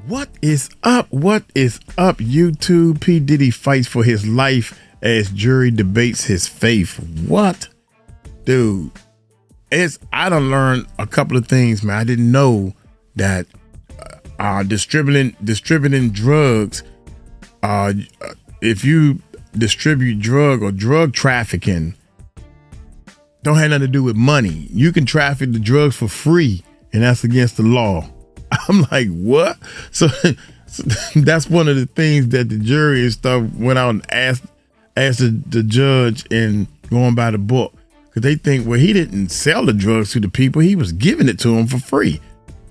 What is up? What is up, YouTube? P. Diddy fights for his life as jury debates his faith. What? Dude, I done learned a couple of things, man. I didn't know that distributing drugs, if you distribute drug or drug trafficking, don't have nothing to do with money. You can traffic the drugs for free, and that's against the law. I'm like, what? So that's one of the things that the jury and stuff went out and asked the judge and going by the book. Because they think, well, he didn't sell the drugs to the people. He was giving it to them for free.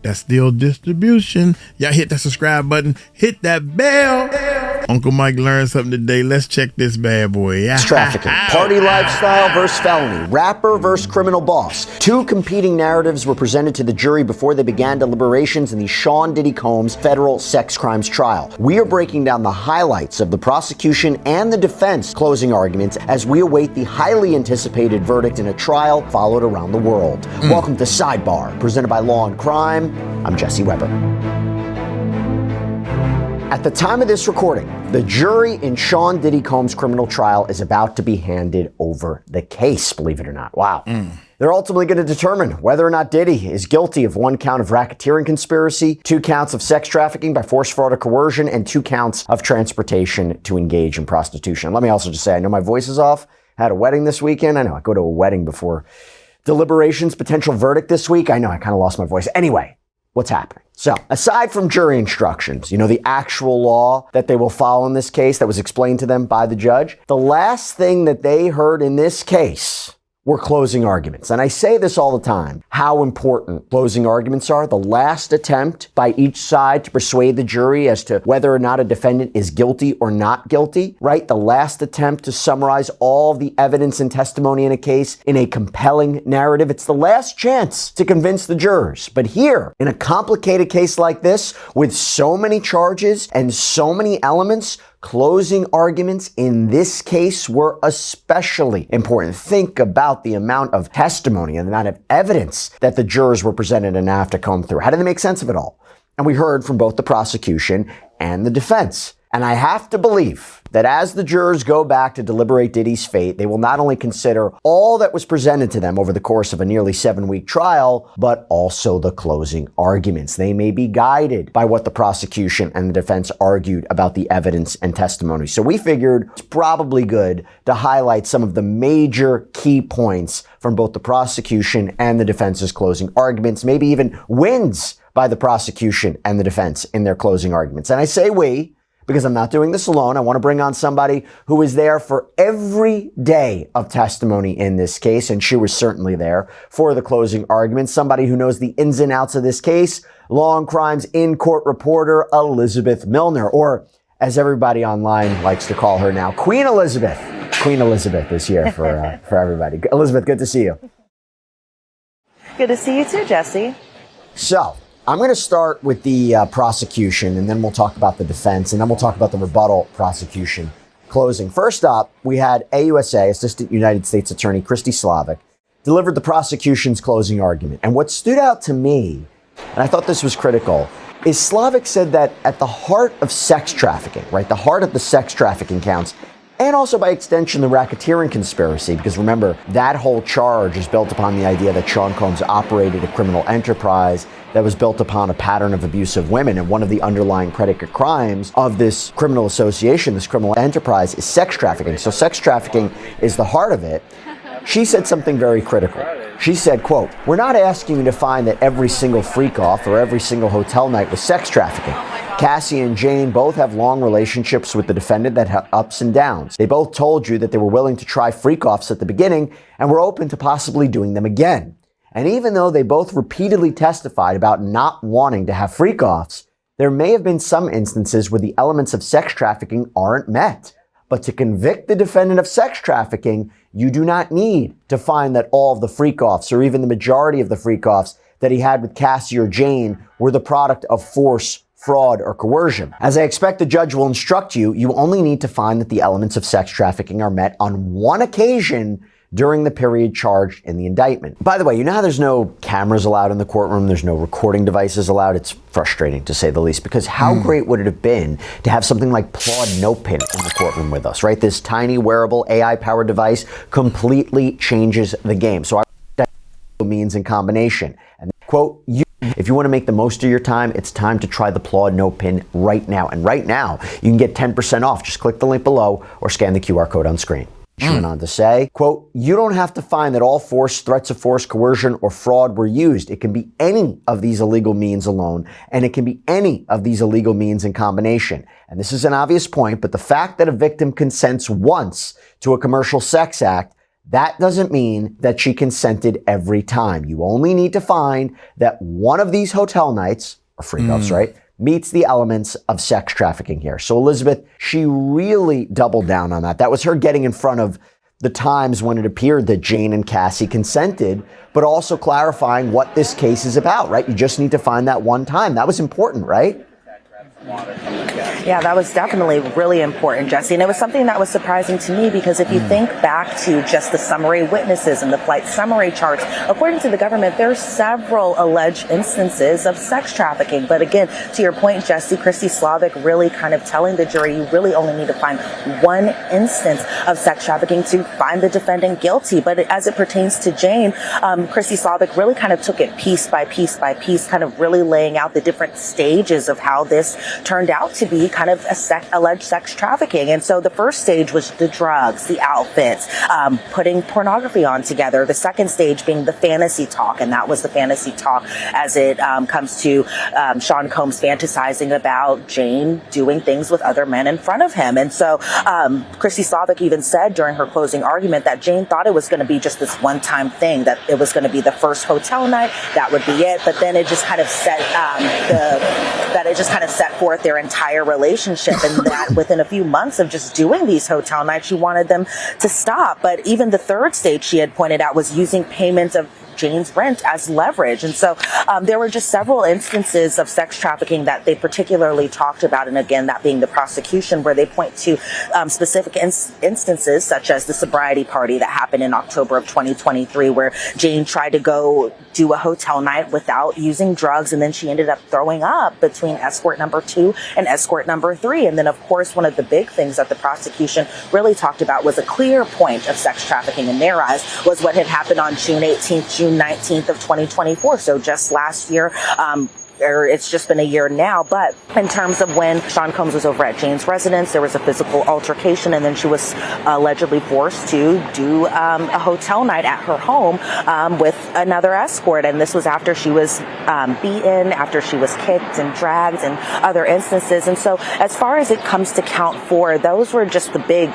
That's still distribution. Y'all hit that subscribe button. Hit that bell. Uncle Mike learned something today. Let's check this bad boy. Trafficking. Party lifestyle versus felony. Rapper versus criminal boss. Two competing narratives were presented to the jury before they began deliberations in the Sean Diddy Combs federal sex crimes trial. We are breaking down the highlights of the prosecution and the defense closing arguments as we await the highly anticipated verdict in a trial followed around the world. Welcome to Sidebar, presented by Law and Crime. I'm Jesse Weber. At the time of this recording, the jury in Sean Diddy Combs' criminal trial is about to be handed over the case, believe it or not. Wow. They're ultimately going to determine whether or not Diddy is guilty of 1 count of racketeering conspiracy, 2 counts of sex trafficking by force, fraud, or coercion, and 2 counts of transportation to engage in prostitution. Let me also just say, I know my voice is off. I had a wedding this weekend. I know I go to a wedding before deliberations, potential verdict this week. I know I kind of lost my voice. Anyway, what's happening? So, aside from jury instructions, the actual law that they will follow in this case that was explained to them by the judge, the last thing that they heard in this case were closing arguments. And I say this all the time, how important closing arguments are. The last attempt by each side to persuade the jury as to whether or not a defendant is guilty or not guilty, right? The last attempt to summarize all the evidence and testimony in a case in a compelling narrative. It's the last chance to convince the jurors. But here, in a complicated case like this, with so many charges and so many elements, closing arguments in this case were especially important. Think about the amount of testimony and the amount of evidence that the jurors were presented and have to comb through. How did they make sense of it all? And we heard from both the prosecution and the defense. And I have to believe that as the jurors go back to deliberate Diddy's fate, they will not only consider all that was presented to them over the course of a nearly 7-week trial, but also the closing arguments. They may be guided by what the prosecution and the defense argued about the evidence and testimony. So we figured it's probably good to highlight some of the major key points from both the prosecution and the defense's closing arguments, maybe even wins by the prosecution and the defense in their closing arguments. And I say we, because I'm not doing this alone. I want to bring on somebody who was there for every day of testimony in this case, and she was certainly there for the closing argument. Somebody who knows the ins and outs of this case, Law and Crime's in-court reporter, Elizabeth Milner, or as everybody online likes to call her now, Queen Elizabeth. Queen Elizabeth is here for everybody. Elizabeth, good to see you. Good to see you too, Jesse. So, I'm going to start with the prosecution, and then we'll talk about the defense, and then we'll talk about the rebuttal prosecution closing. First up, we had AUSA, Assistant United States Attorney Christy Slavic, delivered the prosecution's closing argument. And what stood out to me, and I thought this was critical, is Slavic said that at the heart of sex trafficking, right, the heart of the sex trafficking counts, and also by extension the racketeering conspiracy, because remember, that whole charge is built upon the idea that Sean Combs operated a criminal enterprise that was built upon a pattern of abuse of women. And one of the underlying predicate crimes of this criminal association, this criminal enterprise, is sex trafficking. So sex trafficking is the heart of it. She said something very critical. She said, quote, "We're not asking you to find that every single freak-off or every single hotel night was sex trafficking. Cassie and Jane both have long relationships with the defendant that have ups and downs. They both told you that they were willing to try freak-offs at the beginning and were open to possibly doing them again. And even though they both repeatedly testified about not wanting to have freak-offs, there may have been some instances where the elements of sex trafficking aren't met. But to convict the defendant of sex trafficking, you do not need to find that all of the freak-offs or even the majority of the freak-offs that he had with Cassie or Jane were the product of force, fraud, or coercion. As I expect the judge will instruct you, you only need to find that the elements of sex trafficking are met on one occasion during the period charged in the indictment. By the way, you know how there's no cameras allowed in the courtroom, there's no recording devices allowed? It's frustrating, to say the least, because how great would it have been to have something like Claude Notepin in the courtroom with us, right? This tiny wearable AI-powered device completely changes the game. So I means in combination. And quote, if you want to make the most of your time, it's time to try the Claude Notepin right now. And right now, you can get 10% off. Just click the link below or scan the QR code on screen. She went on to say, quote, you don't have to find that all force, threats of force, coercion, or fraud were used. It can be any of these illegal means alone, and it can be any of these illegal means in combination. And this is an obvious point, but the fact that a victim consents once to a commercial sex act, that doesn't mean that she consented every time. You only need to find that one of these hotel nights, or freakoffs, right, meets the elements of sex trafficking here. So Elizabeth, she really doubled down on that. That was her getting in front of the times when it appeared that Jane and Cassie consented, but also clarifying what this case is about, right? You just need to find that one time. That was important, right? Yeah, that was definitely really important, Jesse. And it was something that was surprising to me because if you think back to just the summary witnesses and the flight summary charts, according to the government, there's several alleged instances of sex trafficking. But again, to your point, Jesse, Christy Slavic really kind of telling the jury you really only need to find one instance of sex trafficking to find the defendant guilty. But as it pertains to Jane, Christy Slavic really kind of took it piece by piece by piece, kind of really laying out the different stages of how this turned out to be kind of alleged sex trafficking. And so the first stage was the drugs, the outfits, putting pornography on together. The second stage being the fantasy talk, and that was the fantasy talk as it comes to Sean Combs fantasizing about Jane doing things with other men in front of him. And so Christy Slavic even said during her closing argument that Jane thought it was going to be just this one-time thing, that it was going to be the first hotel night, that would be it. But then it just kind of set forth their entire relationship, and that within a few months of just doing these hotel nights, she wanted them to stop. But even the third stage, she had pointed out, was using payments of Jane's rent as leverage. And so there were just several instances of sex trafficking that they particularly talked about. And again, that being the prosecution, where they point to specific instances such as the sobriety party that happened in October of 2023, where Jane tried to go do a hotel night without using drugs, and then she ended up throwing up between escort number 2 and escort number 3. And then, of course, one of the big things that the prosecution really talked about was a clear point of sex trafficking in their eyes was what had happened on June 18th, June 19th of 2024. So just last year, or it's just been a year now, but in terms of when Sean Combs was over at Jane's residence, there was a physical altercation, and then she was allegedly forced to do a hotel night at her home with another escort. And this was after she was beaten, after she was kicked and dragged, and other instances. And so as far as it comes to count 4, those were just the big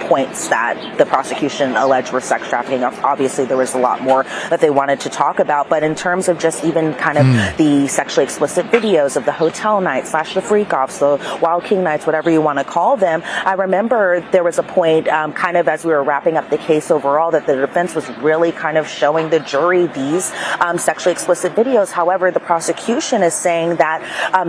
points that the prosecution alleged were sex trafficking. Obviously, there was a lot more that they wanted to talk about, but in terms of just even kind of the sexually explicit videos of the hotel night / the freakoffs, the Wild King nights, whatever you want to call them, I remember there was a point kind of as we were wrapping up the case overall that the defense was really kind of showing the jury these sexually explicit videos. However, the prosecution is saying that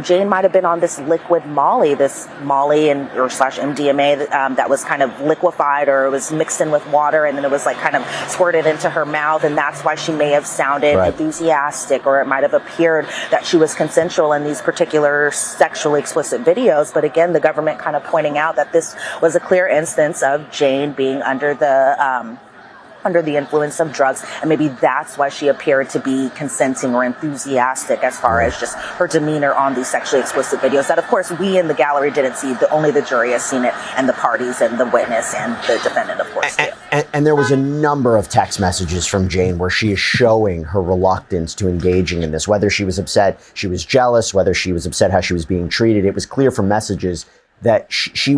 Jane might have been on this liquid Molly, or / MDMA that was kind of liquefied, or it was mixed in with water, and then it was like kind of squirted into her mouth, and that's why she may have sounded enthusiastic, or it might have appeared that she was consensual in these particular sexually explicit videos. But again, the government kind of pointing out that this was a clear instance of Jane being under the influence of drugs, and maybe that's why she appeared to be consenting or enthusiastic as far as just her demeanor on these sexually explicit videos that, of course, we in the gallery didn't see. Only the jury has seen it, and the parties and the witness and the defendant, of course, do. And there was a number of text messages from Jane where she is showing her reluctance to engaging in this, whether she was upset, she was jealous, whether she was upset how she was being treated. It was clear from messages that she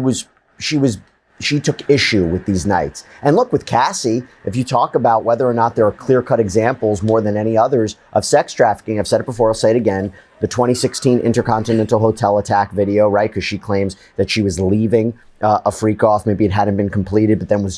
took issue with these nights. And look, with Cassie, if you talk about whether or not there are clear-cut examples more than any others of sex trafficking, I've said it before, I'll say it again, the 2016 Intercontinental Hotel attack video, right? Because she claims that she was leaving a freak-off. Maybe it hadn't been completed, but then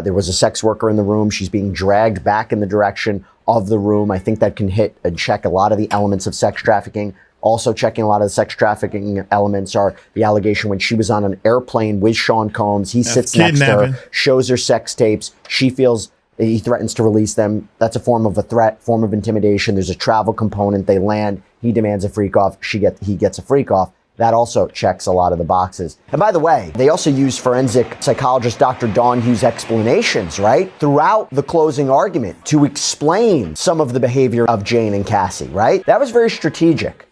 there was a sex worker in the room. She's being dragged back in the direction of the room. I think that can hit and check a lot of the elements of sex trafficking. Also checking a lot of the sex trafficking elements are the allegation when she was on an airplane with Sean Combs. He sits next to her, shows her sex tapes. She feels He threatens to release them. That's a form of a threat, form of intimidation. There's a travel component. They land. He demands a freak off. He gets a freak off. That also checks a lot of the boxes. And by the way, they also use forensic psychologist Dr. Dawn Hughes' explanations, right, throughout the closing argument to explain some of the behavior of Jane and Cassie, right? That was very strategic.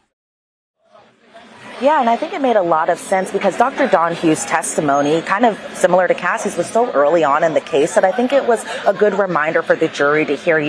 Yeah, and I think it made a lot of sense because Dr. Dawn Hughes' testimony, kind of similar to Cassie's, was so early on in the case that I think it was a good reminder for the jury to hear,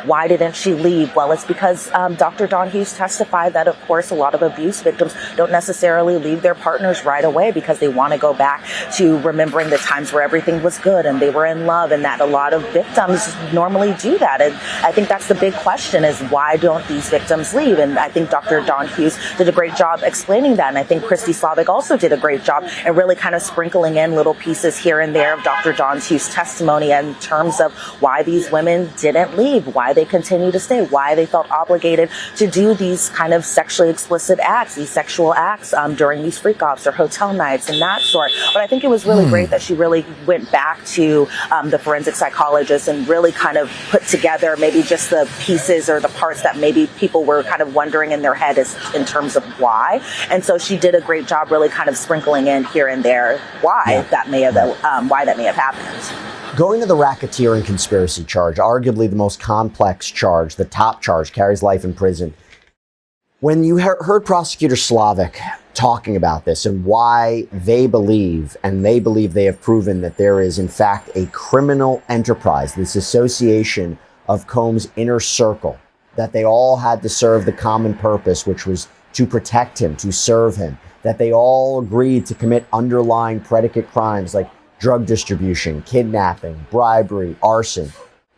why didn't she leave? Well, it's because Dr. Dawn Hughes testified that, of course, a lot of abuse victims don't necessarily leave their partners right away because they want to go back to remembering the times where everything was good and they were in love, and that a lot of victims normally do that. And I think that's the big question is why don't these victims leave? And I think Dr. Dawn Hughes did a great job explaining that. And I think Christy Slavic also did a great job and really kind of sprinkling in little pieces here and there of Dr. Dawn Hughes' testimony in terms of why these women didn't leave, why they continue to stay, why they felt obligated to do these kind of sexually explicit acts, these sexual acts during these freak-offs or hotel nights and that sort. But I think it was really great that she really went back to the forensic psychologist and really kind of put together maybe just the pieces or the parts that maybe people were kind of wondering in their head as in terms of why. And so she did a great job really kind of sprinkling in here and there why that may have happened. Going to the racketeering conspiracy charge, arguably the most complex charge, the top charge, carries life in prison. When you heard Prosecutor Slavic talking about this and why they believe they have proven that there is in fact a criminal enterprise, this association of Combs' inner circle, that they all had to serve the common purpose, which was to protect him, to serve him, that they all agreed to commit underlying predicate crimes like drug distribution, kidnapping, bribery, arson.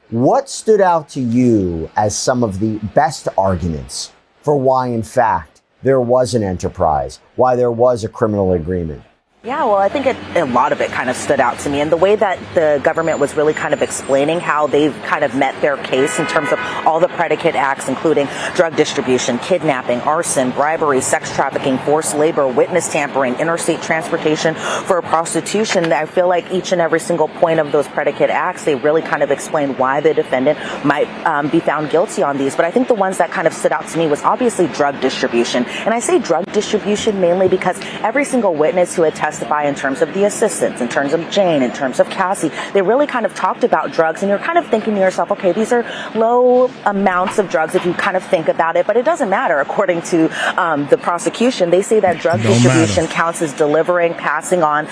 What stood out to you as some of the best arguments for why, in fact, there was an enterprise, why there was a criminal agreement? Yeah, well, I think a lot of it kind of stood out to me. And the way that the government was really kind of explaining how they've kind of met their case in terms of all the predicate acts, including drug distribution, kidnapping, arson, bribery, sex trafficking, forced labor, witness tampering, interstate transportation for prostitution. I feel like each and every single point of those predicate acts, they really kind of explained why the defendant might be found guilty on these. But I think the ones that kind of stood out to me was obviously drug distribution. And I say drug distribution mainly because every single witness who had testified in terms of the assistants, in terms of Jane, in terms of Cassie, they really kind of talked about drugs, and you're kind of thinking to yourself, okay, these are low amounts of drugs if you kind of think about it, but it doesn't matter. According to the prosecution, they say that drug distribution counts as delivering, passing on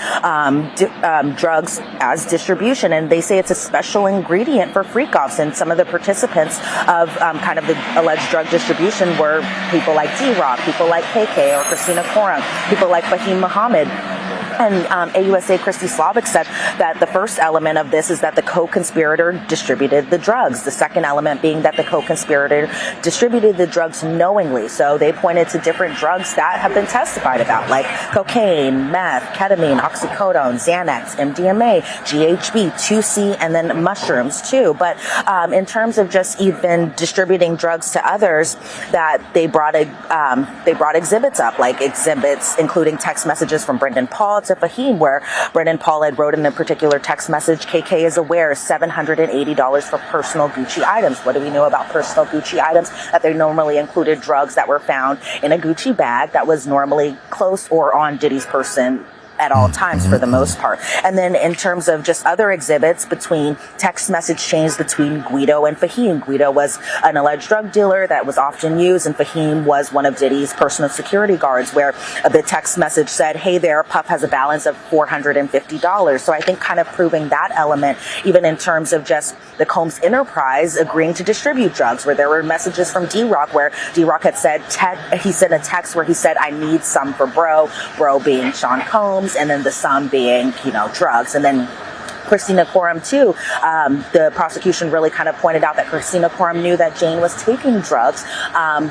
drugs as distribution, and they say it's a special ingredient for freak-offs, and some of the participants of kind of the alleged drug distribution were people like D-Rock, people like KK or Christina Coram, people like Fahim Muhammad. And AUSA Christy Slavic said that the first element of this is that the co-conspirator distributed the drugs. The second element being that the co-conspirator distributed the drugs knowingly. So they pointed to different drugs that have been testified about, like cocaine, meth, ketamine, oxycodone, Xanax, MDMA, GHB, 2C, and then mushrooms too. But in terms of just even distributing drugs to others, that they brought exhibits up, like exhibits including text messages from Brendan Paul to Fahim, where Brendan Paul had wrote in a particular text message, KK is aware $780 for personal Gucci items. What do we know about personal Gucci items? That they normally included drugs that were found in a Gucci bag that was normally close or on Diddy's person at all times for the most part. And then in terms of just other exhibits between text message chains between Guido and Fahim. Guido was an alleged drug dealer that was often used, and Fahim was one of Diddy's personal security guards, where the text message said, hey there, Puff has a balance of $450. So I think kind of proving that element, even in terms of just the Combs enterprise agreeing to distribute drugs, where there were messages from D-Rock where D-Rock had said, he sent a text where he said, I need some for bro being Sean Combs, and then the sum being, drugs. And then Christina Coram too. The prosecution really kind of pointed out that Christina Coram knew that Jane was taking drugs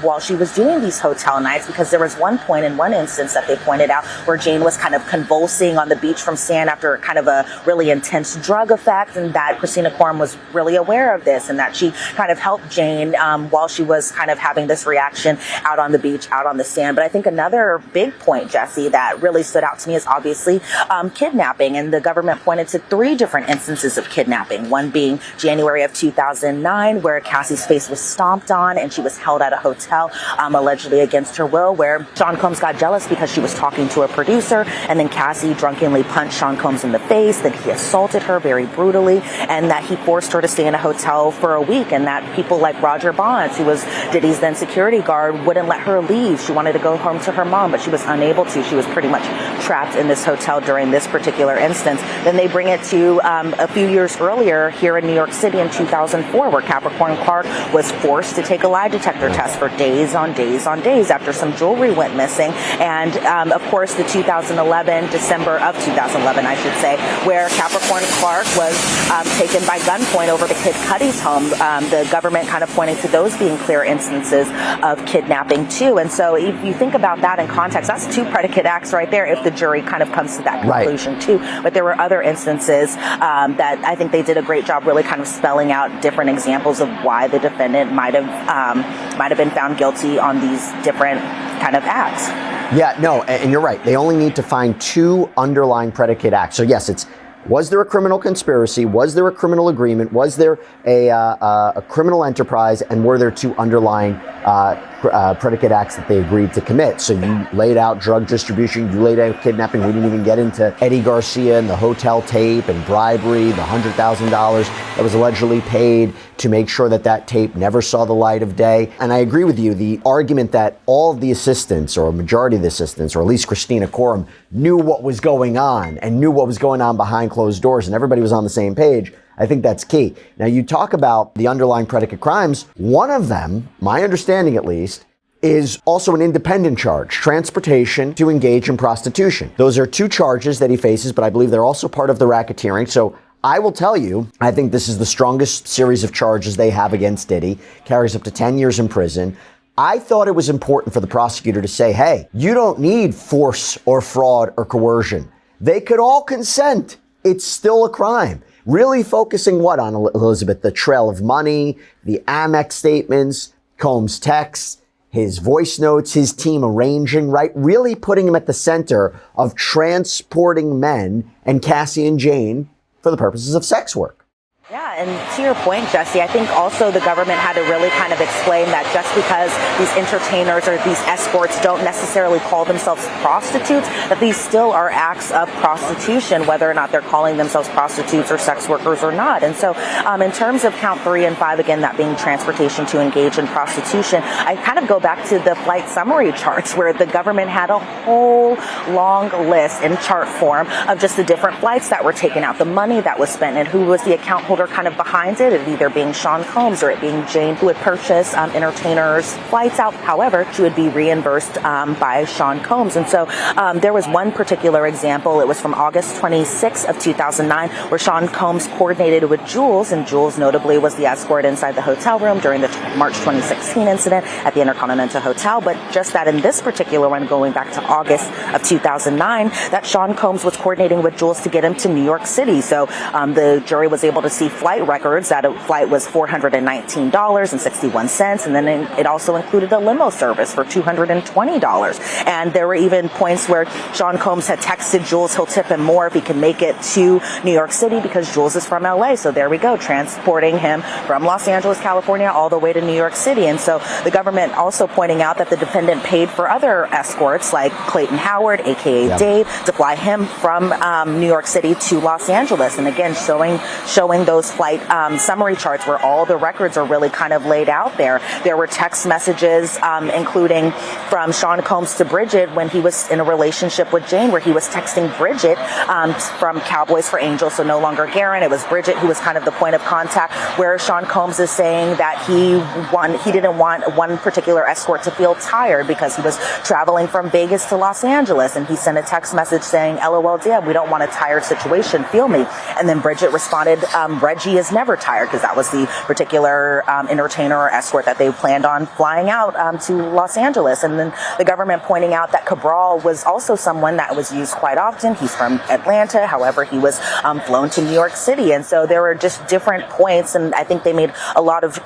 while she was doing these hotel nights, because there was one point in one instance that they pointed out where Jane was kind of convulsing on the beach from sand after kind of a really intense drug effect, and that Christina Coram was really aware of this, and that she kind of helped Jane while she was kind of having this reaction out on the beach, out on the sand. But I think another big point, Jesse, that really stood out to me is obviously kidnapping, and the government pointed to 3 different instances of kidnapping, one being January of 2009, where Cassie's face was stomped on and she was held at a hotel, allegedly against her will, where Sean Combs got jealous because she was talking to a producer, and then Cassie drunkenly punched Sean Combs in the face, that he assaulted her very brutally, and that he forced her to stay in a hotel for a week, and that people like Roger Bonds, who was Diddy's then security guard, wouldn't let her leave. She wanted to go home to her mom, but she was unable to. She was pretty much trapped in this hotel during this particular instance. Then they bring it to a few years earlier here in New York City in 2004, where Capricorn Clark was forced to take a lie detector test for days on days on days after some jewelry went missing. And of course, the December of 2011, I should say, where Capricorn Clark was taken by gunpoint over to Kid Cudi's home. The government kind of pointing to those being clear instances of kidnapping too. And so if you think about that in context, that's two predicate acts right there if the jury kind of comes to that conclusion too. But there were other instances that I think they did a great job really kind of spelling out different examples of why the defendant might have been found guilty on these different kind of acts. Yeah, no, and you're right. They only need to find two underlying predicate acts. So yes, was there a criminal conspiracy? Was there a criminal agreement? Was there a criminal enterprise? And were there two underlying predicate acts that they agreed to commit? So you laid out drug distribution, you laid out kidnapping. We didn't even get into Eddie Garcia and the hotel tape and bribery, the $100,000 that was allegedly paid to make sure that that tape never saw the light of day. And I agree with you. The argument that all of the assistants, or a majority of the assistants, or at least Christina Coram, knew what was going on and knew what was going on behind closed doors and everybody was on the same page, I think that's key. Now, you talk about the underlying predicate crimes. One of them, my understanding at least, is also an independent charge, transportation to engage in prostitution. Those are two charges that he faces, but I believe they're also part of the racketeering. So I will tell you, I think this is the strongest series of charges they have against Diddy, carries up to 10 years in prison. I thought it was important for the prosecutor to say, hey, you don't need force or fraud or coercion. They could all consent. It's still a crime. Really focusing what on, Elizabeth? The trail of money, the Amex statements, Combs' texts, his voice notes, his team arranging, right? Really putting him at the center of transporting men and Cassie and Jane for the purposes of sex work. Yeah, and to your point, Jesse, I think also the government had to really kind of explain that just because these entertainers or these escorts don't necessarily call themselves prostitutes, that these still are acts of prostitution, whether or not they're calling themselves prostitutes or sex workers or not. And so in terms of count 3 and 5, again, that being transportation to engage in prostitution, I kind of go back to the flight summary charts where the government had a whole long list in chart form of just the different flights that were taken out, the money that was spent, and who was the account holder kind of behind it either being Sean Combs or it being Jane, who would purchase entertainers' flights out. However, she would be reimbursed by Sean Combs. And so there was one particular example. It was from August 26th of 2009, where Sean Combs coordinated with Jules, and Jules notably was the escort inside the hotel room during the March 2016 incident at the Intercontinental Hotel. But just that in this particular one, going back to August of 2009, that Sean Combs was coordinating with Jules to get him to New York City. So the jury was able to see flight records that a flight was $419.61, and then it also included a limo service for $220. And there were even points where Sean Combs had texted Jules he'll tip him more if he can make it to New York City, because Jules is from LA. So there we go, transporting him from Los Angeles, California, all the way to New York City. And so the government also pointing out that the defendant paid for other escorts like Clayton Howard, aka Dave, to fly him from New York City to Los Angeles. And again, showing those flight summary charts where all the records are really kind of laid out there. There were text messages, including from Sean Combs to Bridget when he was in a relationship with Jane, where he was texting Bridget from Cowboys for Angels, so no longer Garen. It was Bridget who was kind of the point of contact, where Sean Combs is saying that he didn't want one particular escort to feel tired because he was traveling from Vegas to Los Angeles, and he sent a text message saying, LOL, damn, we don't want a tired situation, feel me. And then Bridget responded, Reggie is never tired, because that was the particular entertainer or escort that they planned on flying out to Los Angeles. And then the government pointing out that Cabral was also someone that was used quite often. He's from Atlanta. However, he was flown to New York City. And so there were just different points, and I think they made a lot of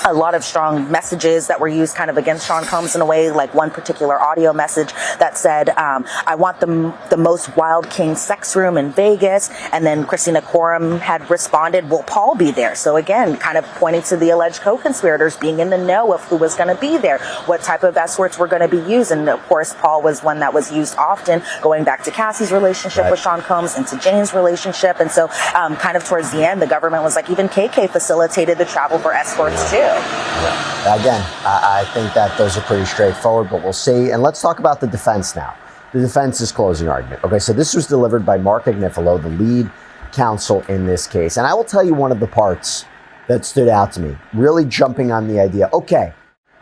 a lot of strong messages that were used kind of against Sean Combs in a way, like one particular audio message that said, I want the most wild king sex room in Vegas. And then Christina Coram had responded, will Paul be there? So again, kind of pointing to the alleged co-conspirators being in the know of who was going to be there, what type of escorts were going to be used. And of course, Paul was one that was used often, going back to Cassie's relationship with Sean Combs and to Jane's relationship. And so kind of towards the end, the government was like, even KK facilitated the travel for escorts too. Again, I think that those are pretty straightforward, but we'll see. And let's talk about the defense now. The defense's closing argument. Okay, so this was delivered by Mark Agnifilo, the lead counsel in this case. And I will tell you one of the parts that stood out to me, really jumping on the idea. Okay,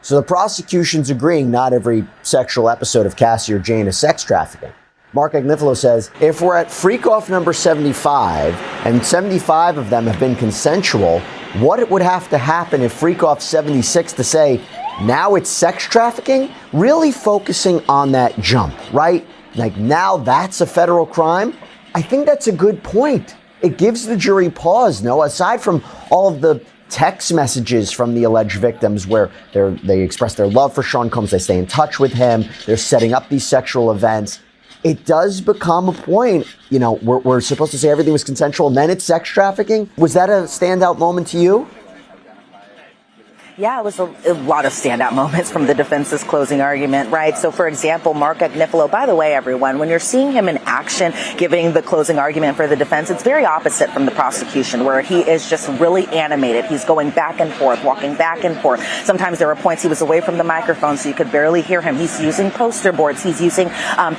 so the prosecution's agreeing not every sexual episode of Cassie or Jane is sex trafficking. Mark Agnifilo says, if we're at freak-off number 75, and 75 of them have been consensual, what would have to happen if freak-off 76 to say, now it's sex trafficking? Really focusing on that jump, right? Like, now that's a federal crime? I think that's a good point. It gives the jury pause, no? Aside from all of the text messages from the alleged victims where they express their love for Sean Combs, they stay in touch with him, they're setting up these sexual events. It does become a point, you know, we're supposed to say everything was consensual and then it's sex trafficking. Was that a standout moment to you? Yeah, it was a lot of standout moments from the defense's closing argument, right? So, for example, Mark Agnifilo, by the way, everyone, when you're seeing him in action giving the closing argument for the defense, it's very opposite from the prosecution, where he is just really animated. He's going back and forth, walking back and forth. Sometimes there were points he was away from the microphone, so you could barely hear him. He's using poster boards. He's using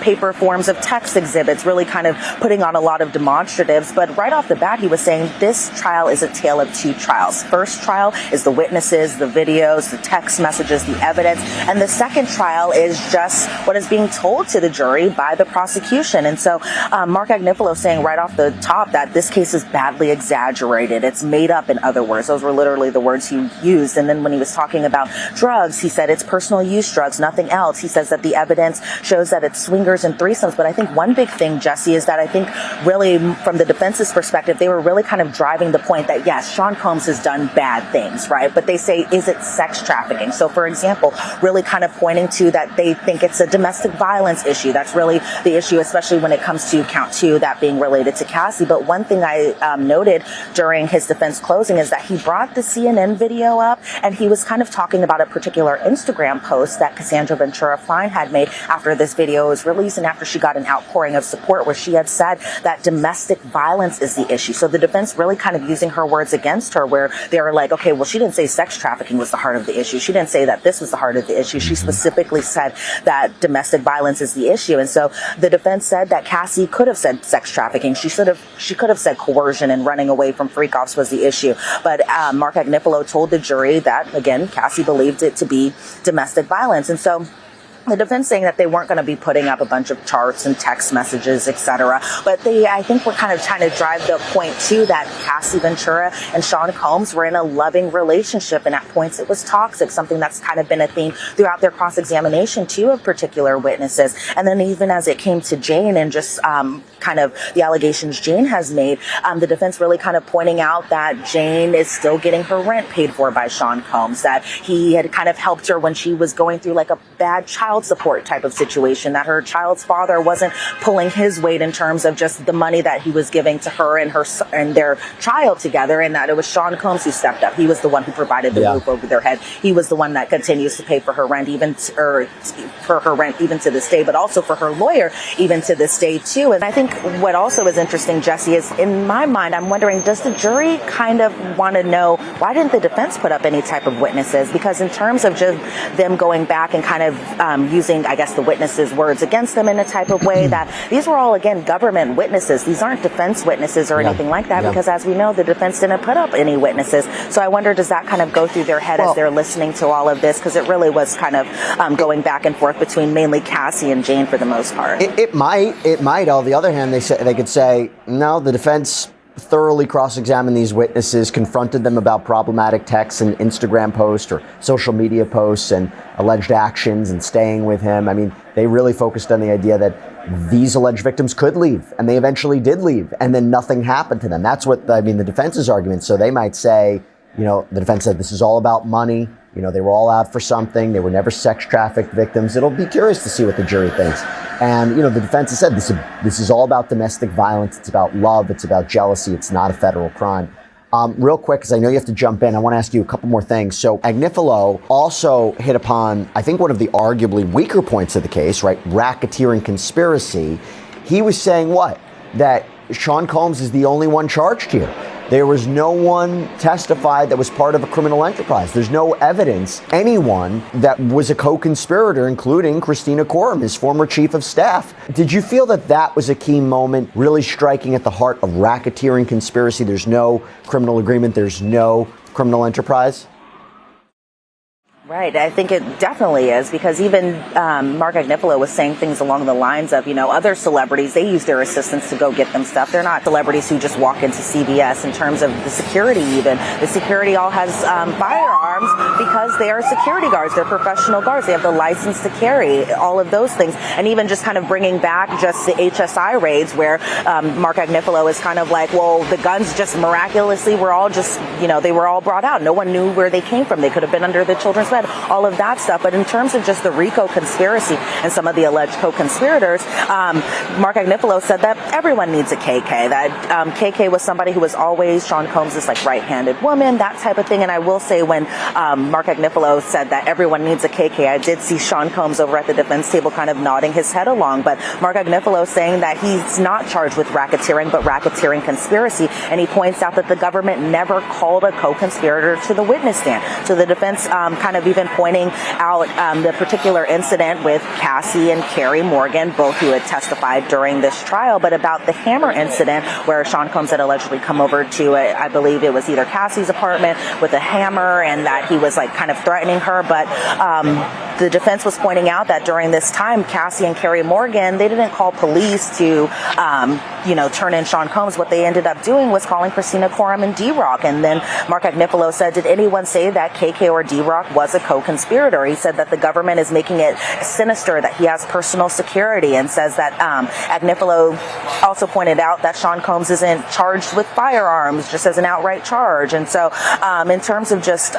paper forms of text exhibits, really kind of putting on a lot of demonstratives. But right off the bat, he was saying this trial is a tale of two trials. First trial is the witnesses, the videos, the text messages, the evidence. And the second trial is just what is being told to the jury by the prosecution. And so Mark Agnifilo saying right off the top that this case is badly exaggerated. It's made up, in other words. Those were literally the words he used. And then when he was talking about drugs, he said it's personal use drugs, nothing else. He says that the evidence shows that it's swingers and threesomes. But I think one big thing, Jesse, is that I think really from the defense's perspective, they were really kind of driving the point that, yes, Sean Combs has done bad things, right? But they say, is it sex trafficking? So, for example, really kind of pointing to that they think it's a domestic violence issue. That's really the issue, especially when it comes to count two, that being related to Cassie. But one thing I noted during his defense closing is that he brought the CNN video up, and he was kind of talking about a particular Instagram post that Cassandra Ventura Fine had made after this video was released and after she got an outpouring of support, where she had said that domestic violence is the issue. So the defense really kind of using her words against her, where they were like, okay, well, she didn't say sex trafficking was the heart of the issue. She didn't say that this was the heart of the issue. She specifically said that domestic violence is the issue. And so the defense said that Cassie could have said sex trafficking. She could have said coercion and running away from freakoffs was the issue. But Mark Agnifilo told the jury that, again, Cassie believed it to be domestic violence. And so the defense saying that they weren't going to be putting up a bunch of charts and text messages, etc. But I think we're kind of trying to drive the point too that Cassie Ventura and Sean Combs were in a loving relationship, and at points it was toxic, something that's kind of been a theme throughout their cross-examination too of particular witnesses. And then even as it came to Jane and just kind of the allegations Jane has made, the defense really kind of pointing out that Jane is still getting her rent paid for by Sean Combs, that he had kind of helped her when she was going through like a bad child support type of situation, that her child's father wasn't pulling his weight in terms of just the money that he was giving to her and their child together, and that it was Sean Combs who stepped up. He was the one who provided the roof over their head. He was the one that continues to pay for her rent, for her rent even to this day, but also for her lawyer even to this day too. And I think what also is interesting, Jesse, is in my mind, I'm wondering, does the jury kind of want to know why didn't the defense put up any type of witnesses? Because in terms of just them going back and kind of using, I guess, the witnesses' words against them in a type of way, that these were all, again, government witnesses. These aren't defense witnesses or anything like that, because as we know, the defense didn't put up any witnesses. So I wonder, does that kind of go through their head as they're listening to all of this? Because it really was kind of going back and forth between mainly Cassie and Jane for the most part. It might. On the other hand, they could say, no, the defense thoroughly cross-examined these witnesses, confronted them about problematic texts and Instagram posts or social media posts and alleged actions and staying with him. I mean, they really focused on the idea that these alleged victims could leave, and they eventually did leave, and then nothing happened to them. That's what, the defense's argument. So they might say, The defense said this is all about money. They were all out for something. They were never sex trafficked victims. It'll be curious to see what the jury thinks. And, the defense has said this is all about domestic violence. It's about love. It's about jealousy. It's not a federal crime. Real quick, because I know you have to jump in, I want to ask you a couple more things. So Agnifilo also hit upon, I think, one of the arguably weaker points of the case, right? Racketeering conspiracy. He was saying what? That Sean Combs is the only one charged here. There was no one testified that was part of a criminal enterprise. There's no evidence, anyone that was a co-conspirator, including Christina Coram, his former chief of staff. Did you feel that that was a key moment, really striking at the heart of racketeering conspiracy? There's no criminal agreement. There's no criminal enterprise. Right. I think it definitely is, because even Mark Agnifilo was saying things along the lines of, other celebrities, they use their assistants to go get them stuff. They're not celebrities who just walk into CVS. In terms of the security, even the security all has firearms because they are security guards. They're professional guards. They have the license to carry, all of those things. And even just kind of bringing back just the HSI raids where Mark Agnifilo is kind of like, well, the guns just miraculously were all just, they were all brought out. No one knew where they came from. They could have been under the children's bed, all of that stuff. But in terms of just the RICO conspiracy and some of the alleged co-conspirators, Mark Agnifilo said that everyone needs a KK, that KK was somebody who was always Sean Combs' right-handed woman, that type of thing. And I will say, when Mark Agnifilo said that everyone needs a KK, I did see Sean Combs over at the defense table kind of nodding his head along. But Mark Agnifilo saying that he's not charged with racketeering, but racketeering conspiracy. And he points out that the government never called a co-conspirator to the witness stand. So the defense kind of even pointing out the particular incident with Cassie and Carrie Morgan, both who had testified during this trial, but about the hammer incident where Sean Combs had allegedly come over to, I believe it was either Cassie's apartment with a hammer, and that he was kind of threatening her. But the defense was pointing out that during this time, Cassie and Carrie Morgan, they didn't call police to, turn in Sean Combs. What they ended up doing was calling Christina Coram and D-Rock. And then Mark Agnifilo said, did anyone say that KK or D-Rock was a co-conspirator? He said that the government is making it sinister, that he has personal security, and says that Agnifilo also pointed out that Sean Combs isn't charged with firearms, just as an outright charge. And so in terms of just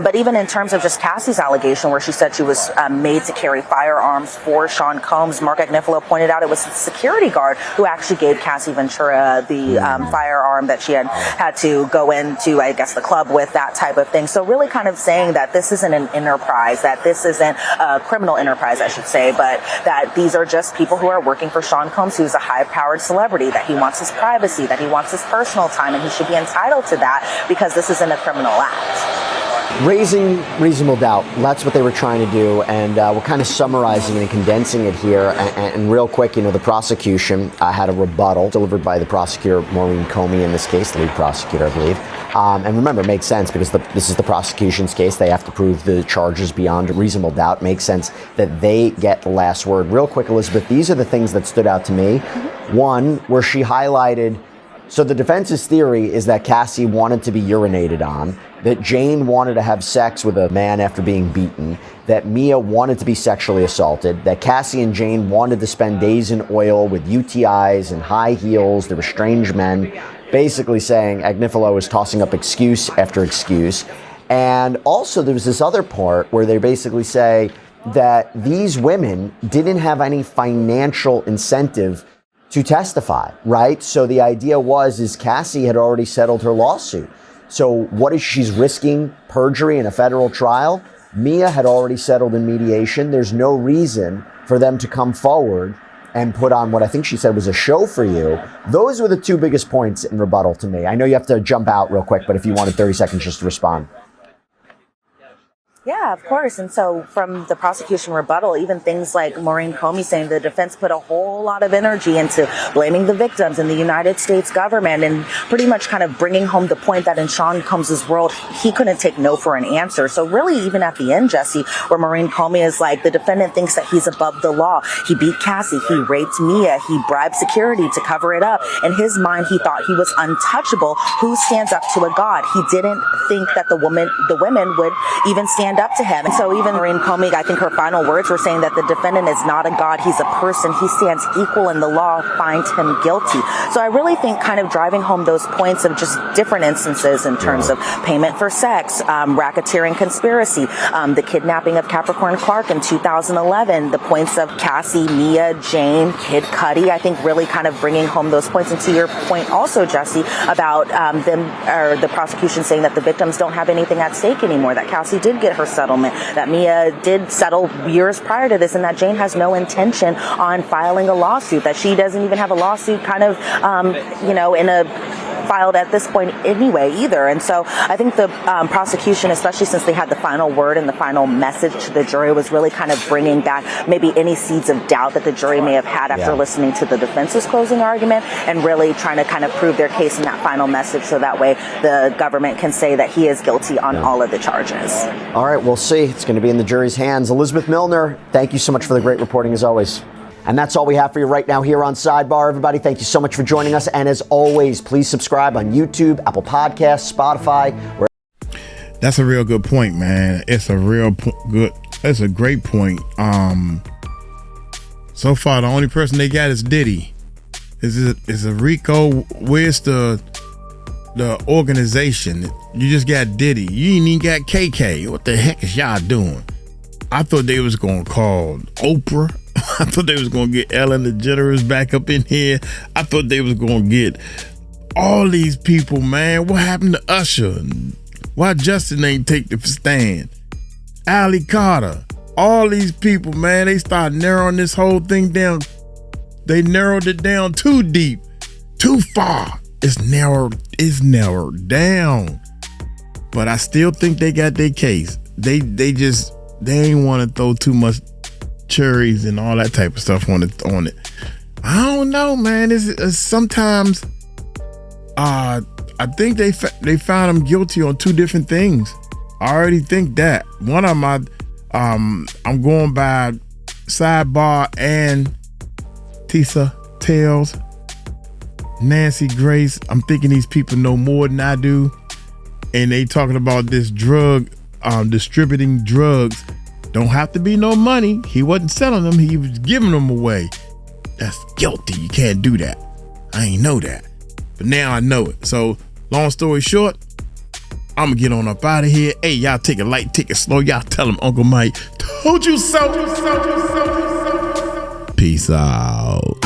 but even in terms of just Cassie's allegation, where she said she was made to carry firearms for Sean Combs, Mark Agnifilo pointed out it was the security guard who actually gave Cassie Ventura the firearm that she had to go into, I guess, the club with, that type of thing. So really kind of saying that this isn't an enterprise, that this isn't a criminal enterprise, I should say, but that these are just people who are working for Sean Combs, who's a high-powered celebrity, that he wants his privacy, that he wants his personal time, and he should be entitled to that because this isn't a criminal act. Raising reasonable doubt. That's what they were trying to do, and we're kind of summarizing and condensing it here. And real quick, the prosecution had a rebuttal delivered by the prosecutor, Maureen Comey, in this case, the lead prosecutor, I believe. And remember, it makes sense because this is the prosecution's case. They have to prove the charges beyond reasonable doubt. Makes sense that they get the last word. Real quick, Elizabeth, these are the things that stood out to me. One, where she highlighted, so the defense's theory is that Cassie wanted to be urinated on, that Jane wanted to have sex with a man after being beaten, that Mia wanted to be sexually assaulted, that Cassie and Jane wanted to spend days in oil with UTIs and high heels. They were strange men, basically saying Agnifilo is tossing up excuse after excuse. And also there was this other part where they basically say that these women didn't have any financial incentive to testify, right? So the idea is Cassie had already settled her lawsuit. So what is she's risking? Perjury in a federal trial? Mia had already settled in mediation. There's no reason for them to come forward and put on what I think she said was a show for you. Those were the two biggest points in rebuttal to me. I know you have to jump out real quick, but if you wanted 30 seconds just to respond. Yeah, of course. And so from the prosecution rebuttal, even things like Maureen Comey saying the defense put a whole lot of energy into blaming the victims and the United States government, and pretty much kind of bringing home the point that in Sean Combs' world, he couldn't take no for an answer. So really, even at the end, Jesse, where Maureen Comey is like, the defendant thinks that he's above the law. He beat Cassie. He raped Mia. He bribed security to cover it up. In his mind, he thought he was untouchable. Who stands up to a god? He didn't think that the women would even stand stand up to him. And so even Maureen Comey, I think her final words were saying that the defendant is not a god, he's a person, he stands equal in the law, find him guilty. So I really think kind of driving home those points of just different instances in terms of payment for sex, racketeering conspiracy, the kidnapping of Capricorn Clark in 2011, the points of Cassie, Mia, Jane, Kid Cudi, I think really kind of bringing home those points. And to your point also, Jesse, about the prosecution saying that the victims don't have anything at stake anymore, that Cassie did get her settlement, that Mia did settle years prior to this, and that Jane has no intention on filing a lawsuit, that she doesn't even have a lawsuit kind of, filed at this point anyway either. And so I think the prosecution, especially since they had the final word and the final message to the jury, was really kind of bringing back maybe any seeds of doubt that the jury may have had after listening to the defense's closing argument, and really trying to kind of prove their case in that final message, so that way the government can say that he is guilty on all of the charges. All right, we'll see. It's going to be in the jury's hands. Elizabeth Milner, thank you so much for the great reporting as always. And that's all we have for you right now here on Sidebar. Everybody, thank you so much for joining us. And as always, please subscribe on YouTube, Apple Podcasts, Spotify. That's a real good point, man. It's a great point. So far, the only person they got is Diddy. Is a Rico. Where's the organization? You just got Diddy. You ain't even got KK. What the heck is y'all doing? I thought they was going to call Oprah. I thought they was going to get Ellen DeGeneres back up in here. I thought they was going to get all these people, man. What happened to Usher? Why Justin ain't take the stand? Ali Carter. All these people, man, they started narrowing this whole thing down. They narrowed it down too deep, too far. It's narrowed down. But I still think they got their case. They ain't want to throw too much cherries and all that type of stuff on it. I don't know, man. It's sometimes I think they found him guilty on two different things. I already think that. One of them, I'm going by Sidebar and Tisa Tales, Nancy Grace. I'm thinking these people know more than I do, and they talking about this drug, distributing drugs. Don't have to be no money. He wasn't selling them. He was giving them away. That's guilty. You can't do that. I ain't know that. But now I know it. So long story short, I'm going to get on up out of here. Hey, y'all take it light, take it slow. Y'all tell him Uncle Mike told you so. Peace out.